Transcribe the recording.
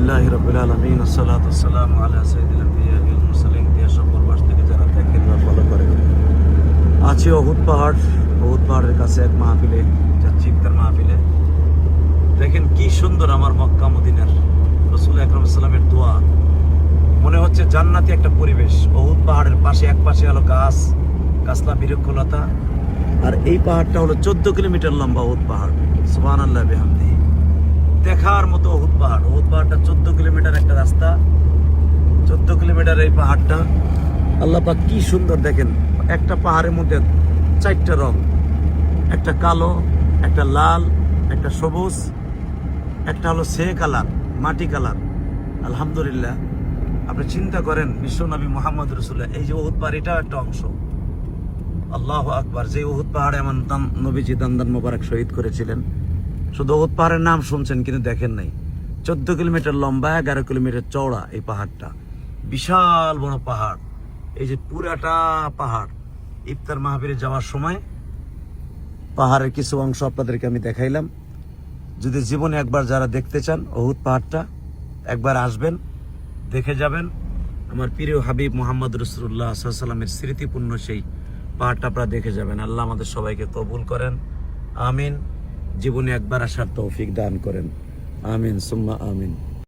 আলহামদুলিল্লাহি রাব্বিল আলামিন আসসালাতু ওয়াসসালামু আলা সাইয়্যিদিল আম্বিয়া ওয়াল মুরসালিন। দেশের প্রবাস থেকে যারা দেখেন বা ফলো করেন, আছি উহুদ পাহাড়ের কাছে এক মাহফিলে যাচ্ছি, ইফতার মাহফিলে। দেখেন কি সুন্দর আমার মক্কা মদিনার রাসূল আকরাম সাল্লাল্লাহু আলাইহি ওয়াসাল্লামের দোয়া। মনে হচ্ছে জান্নাতি একটা পরিবেশ। উহুদ পাহাড়ের পাশে এক পাশে হলো গাছলা বৃক্ষলতা, আর এই পাহাড়টা হলো 14 কিলোমিটার লম্বা উহুদ পাহাড়। সুবহানাল্লাহ বিহামদিহি। দেখার মতো উহুদ পাহাড়টা 14 কিলোমিটার একটা রাস্তা, 14 কিলোমিটার এই পাহাড়টা। আল্লাহ পাক কি সুন্দর দেখেন, একটা পাহাড়ের মধ্যে 4টা রং, একটা কালো, একটা লাল, একটা সবুজ, একটা হলো সে কালার, মাটি কালার। আলহামদুলিল্লাহ, আপনি চিন্তা করেন বিশ্বনবী মুহাম্মদ রাসূলুল্লাহ, এই যে উহুদ পাহাড়, এটাও একটা অংশ। আল্লাহু আকবার। যে উহুদ পাহাড়ে আমার নবীজি দান্দান মোবারক শহীদ করেছিলেন, শুধু উহুদ পাহাড়ের নাম শুনছেন কিন্তু দেখেন নাই। 14 কিলোমিটার লম্বা, 11 কিলোমিটার চওড়া এই পাহাড়টা। বিশাল বড় পাহাড়। এই যে পুরাটা পাহাড়। ইফতার মাহফিলে যাওয়ার সময় পাহাড়ের কিছু অংশ আপনাদেরকে আমি দেখাইলাম। যদি জীবনে একবার যারা দেখতে চান উহুদ পাহাড়টা, একবার আসবেন, দেখে যাবেন। আমার প্রিয় হাবিব মুহাম্মদ রাসূলুল্লাহ সাল্লাল্লাহু আলাইহি ওয়াসাল্লামের স্মৃতিপূর্ণ সেই পাহাড়টা আপনারা দেখে যাবেন। আল্লাহ আমাদের সবাইকে কবুল করেন, আমিন। জীবনে একবার আসার তৌফিক দান করেন, আমিন সুম্মা আমিন।